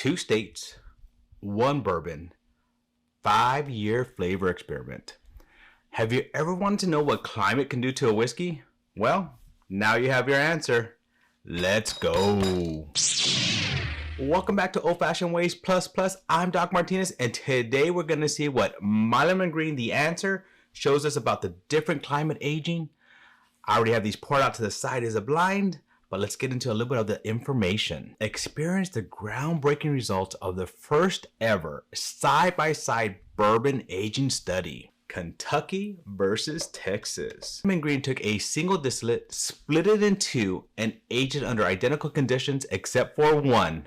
2 states, 1 bourbon, 5-year flavor experiment. Have you ever wanted to know what climate can do to a whiskey? Well, now you have your answer. Let's go. Welcome back to Old Fashioned Ways Plus Plus. I'm Doc Martinez, and today we're going to see what Milam Green, the answer, shows us about the different climate aging. I already have these poured out to the side as a blind, but let's get into a little bit of the information. Experience the groundbreaking results of the first ever side-by-side bourbon aging study. Kentucky versus Texas. Milam Green took a single distillate, split it in 2, and aged it under identical conditions except for one,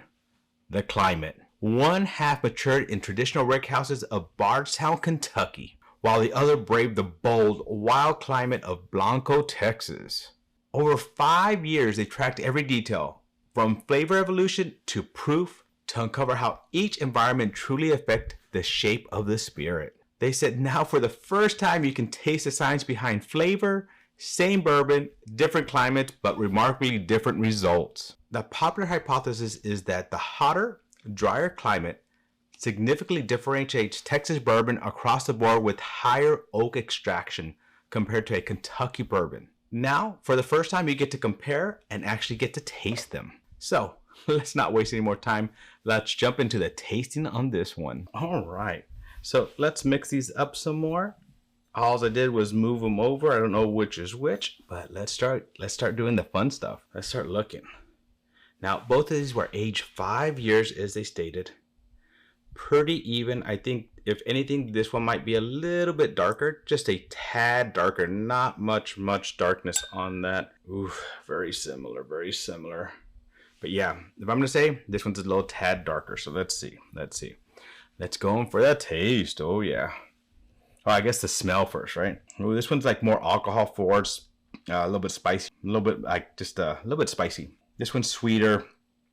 the climate. One half matured in traditional rickhouses of Bardstown, Kentucky, while the other braved the bold, wild climate of Blanco, Texas. Over 5 years, they tracked every detail, from flavor evolution to proof, to uncover how each environment truly affects the shape of the spirit. They said now for the first time you can taste the science behind flavor, same bourbon, different climates, but remarkably different results. The popular hypothesis is that the hotter, drier climate significantly differentiates Texas bourbon across the board with higher oak extraction compared to a Kentucky bourbon. Now, for the first time, you get to compare and actually get to taste them. So, let's not waste any more time. Let's jump into the tasting on this one. All right. So, let's mix these up some more. All I did was move them over. I don't know which is which, but let's start doing the fun stuff. Let's start looking. Now, both of these were aged 5 years, as they stated. Pretty even. I think, if anything, this one might be a little bit darker, just a tad darker. Not much darkness on that. Ooh, very similar. But yeah, if I'm gonna say, this one's a little tad darker. So let's see. Let's go in for that taste. Oh yeah. Oh, I guess the smell first, right? Oh, this one's like more alcohol forward, a little bit spicy, a little bit like just a little bit spicy. This one's sweeter,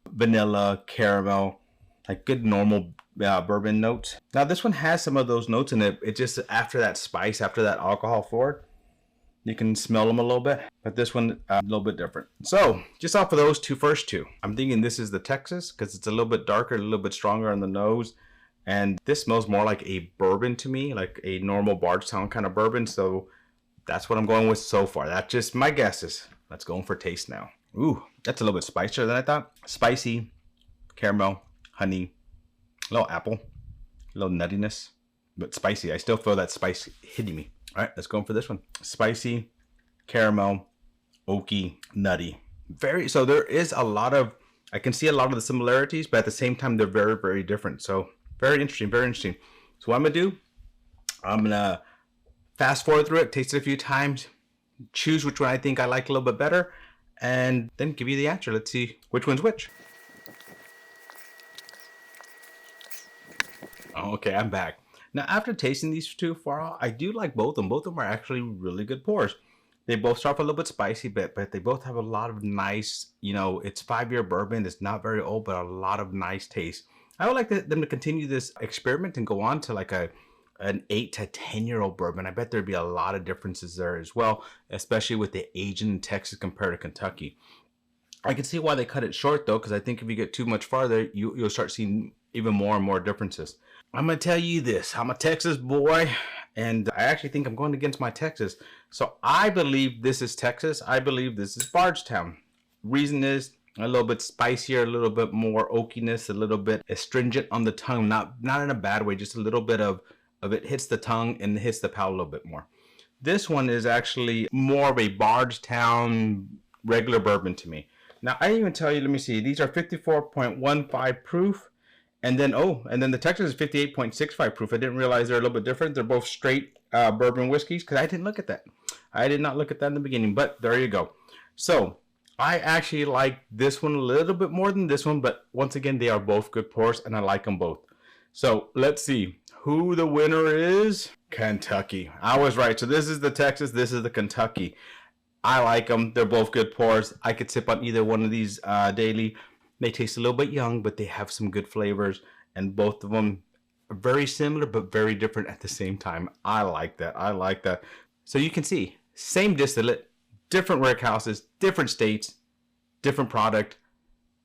vanilla, caramel, like good normal bourbon notes. Now this one has some of those notes in it. It just, after that spice, after that alcohol forward, you can smell them a little bit. But this one a little bit different. So just off of those first two, I'm thinking this is the Texas because it's a little bit darker, a little bit stronger on the nose. And this smells more like a bourbon to me, like a normal Bardstown kind of bourbon. So that's what I'm going with so far. That's just my guesses. Let's go in for taste now. Ooh, that's a little bit spicier than I thought. Spicy, caramel, honey, a little apple, a little nuttiness, but spicy. I still feel that spice hitting me. All right, let's go in for this one. Spicy, caramel, oaky, nutty. So there is a lot of, I can see a lot of the similarities, but at the same time, they're very, very different. So very interesting, very interesting. So what I'm gonna do, I'm gonna fast forward through it, taste it a few times, choose which one I think I like a little bit better, and then give you the answer. Let's see which one's which. Okay, I'm back. Now, after tasting these two for all, I do like both of them. Both of them are actually really good pours. They both start off a little bit spicy, but they both have a lot of nice, it's 5-year bourbon. It's not very old, but a lot of nice taste. I would like them to continue this experiment and go on to like an 8 to 10-year-old bourbon. I bet there'd be a lot of differences there as well, especially with the aging in Texas compared to Kentucky. I can see why they cut it short though, because I think if you get too much farther, you'll start seeing even more and more differences. I'm going to tell you this. I'm a Texas boy, and I actually think I'm going against my Texas. So I believe this is Texas. I believe this is Bardstown. Reason is a little bit spicier, a little bit more oakiness, a little bit astringent on the tongue. Not in a bad way, just a little bit of it hits the tongue and hits the palate a little bit more. This one is actually more of a Bardstown regular bourbon to me. Now, I didn't even tell you, let me see. These are 54.15 proof. And then the Texas is 58.65 proof. I didn't realize they're a little bit different. They're both straight bourbon whiskeys because I didn't look at that. I did not look at that in the beginning, but there you go. So I actually like this one a little bit more than this one, but once again, they are both good pours and I like them both. So let's see who the winner is. Kentucky. I was right. So this is the Texas. This is the Kentucky. I like them. They're both good pours. I could sip on either one of these daily. They taste a little bit young, but they have some good flavors, and both of them are very similar, but very different at the same time. I like that. So you can see, same distillate, different warehouses, different states, different product,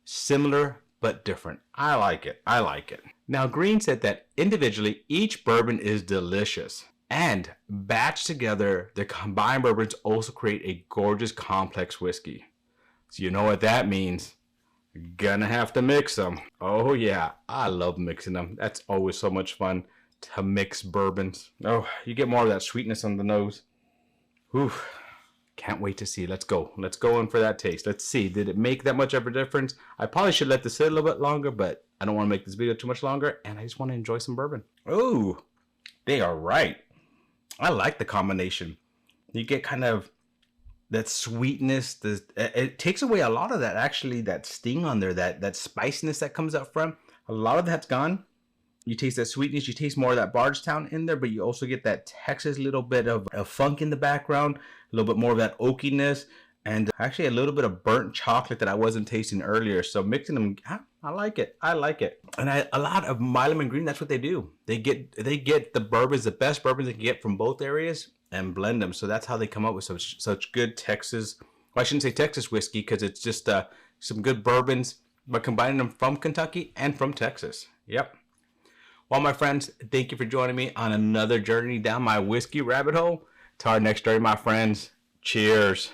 similar, but different. I like it. I like it. Now, Greene said that individually, each bourbon is delicious. And batched together, the combined bourbons also create a gorgeous complex whiskey. So you know what that means. Gonna have to mix them. Oh yeah, I love mixing them. That's always so much fun to mix bourbons. Oh, you get more of that sweetness on the nose. Whew. Can't wait to see. Let's go. Let's go in for that taste. Let's see. Did it make that much of a difference? I probably should let this sit a little bit longer, but I don't want to make this video too much longer, and I just want to enjoy some bourbon. Ooh, they are right. I like the combination. You get kind of that sweetness. It takes away a lot of that, actually, that sting on there, that spiciness that comes up front. A lot of that's gone. You taste that sweetness. You taste more of that Bardstown in there, but you also get that Texas little bit of funk in the background, a little bit more of that oakiness, and actually a little bit of burnt chocolate that I wasn't tasting earlier. So mixing them, I like it. I like it. And a lot of Milam Green, that's what they do. They get the bourbons, the best bourbons they can get from both areas, and blend them. So that's how they come up with such good Texas. Well, I shouldn't say Texas whiskey because it's just some good bourbons, but combining them from Kentucky and from Texas. Yep. Well, my friends, thank you for joining me on another journey down my whiskey rabbit hole. To our next journey, my friends. Cheers.